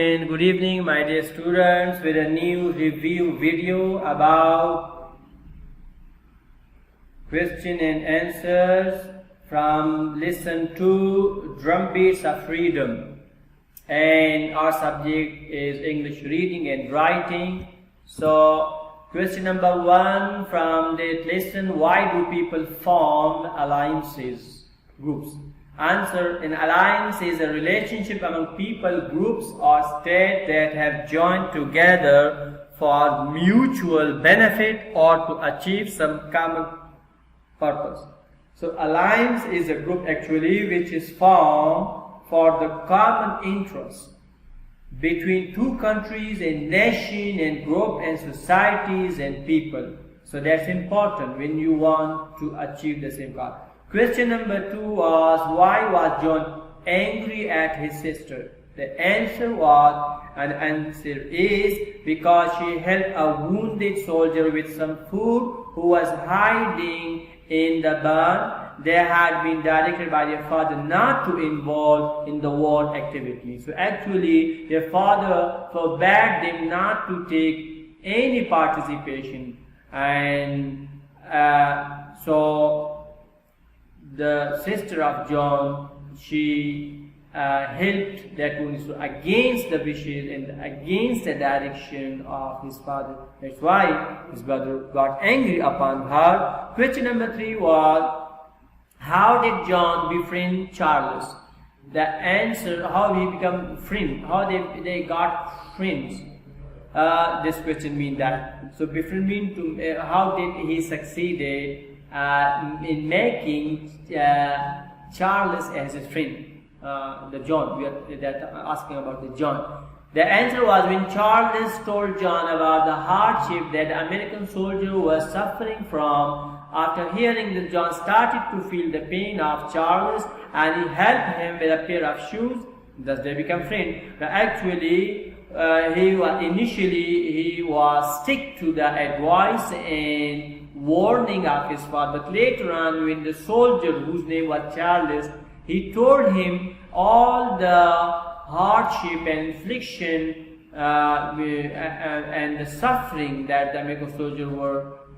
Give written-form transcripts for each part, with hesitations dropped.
Good evening, my dear students, with a new review video about question and answers from lesson 2, Drumbeats of Freedom. And our subject is English reading and writing. So, question number 1 from that lesson, why do people form alliances, groups? Answer: an alliance is a relationship among people, groups or states that have joined together for mutual benefit or to achieve some common purpose. So alliance is a group actually which is formed for the common interest between two countries, a nation and group and societies and people. So that's important when you want to achieve the same goal. Question number 2 was, why was John angry at his sister? The answer is because she helped a wounded soldier with some food who was hiding in the barn. They had been directed by their father not to involve in the war activity. So actually their father forbade them not to take any participation, and so the sister of John, she helped that woman, so against the wishes and against the direction of his father. That's why his brother got angry upon her. Question number 3 was, how did John befriend Charles? The answer, how he become friend, how they got friends. This question means that. So befriend means to how did he succeeded in making Charles as his friend, the John. We are asking about the John. The answer was when Charles told John about the hardship that the American soldier was suffering from. After hearing this, John started to feel the pain of Charles, and he helped him with a pair of shoes. Thus they become friends. But actually, he was stick to the advice and warning of his father, but later on when the soldier, whose name was Charles, he told him all the hardship and affliction and the suffering that the American soldiers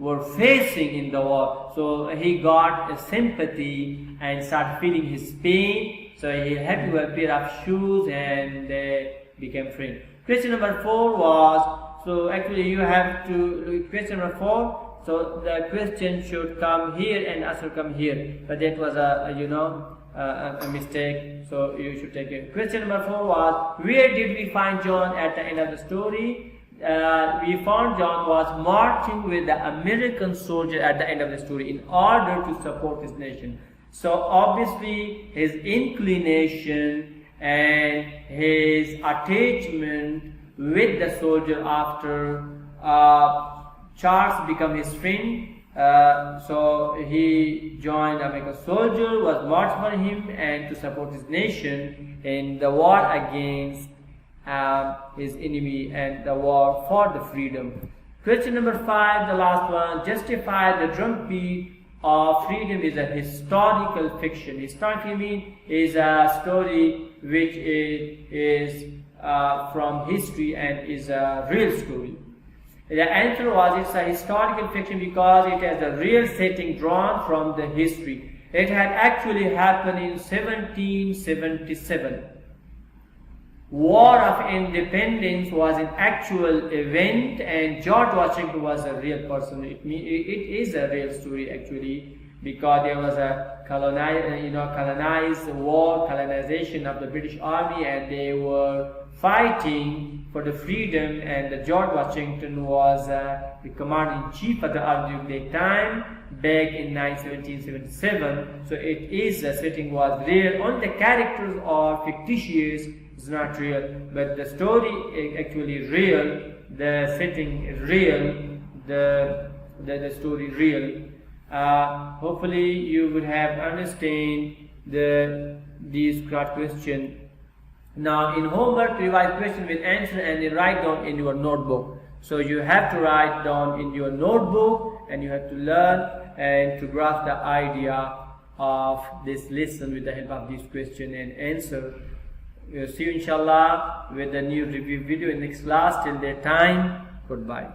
were facing in the war. So he got a sympathy and started feeling his pain. So he had to wear a pair of shoes and they became friends. Question number 4 was, so actually you have to, question number 4, so the question should come here and answer come here, but that was a mistake, so you should take it. Question number 4 was, where did we find John at the end of the story? We found John was marching with the American soldier at the end of the story in order to support his nation. So obviously his inclination and his attachment with the soldier after Charles became his friend, so he joined the American soldier, was marched for him and to support his nation in the war against his enemy and the war for the freedom. Question number 5, the last one, justify the drumbeat of freedom is a historical fiction. Historical means is a story which is from history and is a real story. The answer was, it's a historical fiction because it has a real setting drawn from the history. It had actually happened in 1777. War of Independence was an actual event and George Washington was a real person. It is a real story actually, because there was a colonization of the British Army, and they were fighting for the freedom, and the George Washington was the commander-in-chief of the army during that time back in 1777. So it is, the setting was real. Only the characters are fictitious, it's not real, but the story is actually real, the setting is real, the story real. Hopefully you would have understand these question. Now in homework, revise question with answer and then write down in your notebook. So you have to write down in your notebook and you have to learn and to grasp the idea of this lesson with the help of this question and answer. See you inshallah with a new review video in next class. Till that time, goodbye.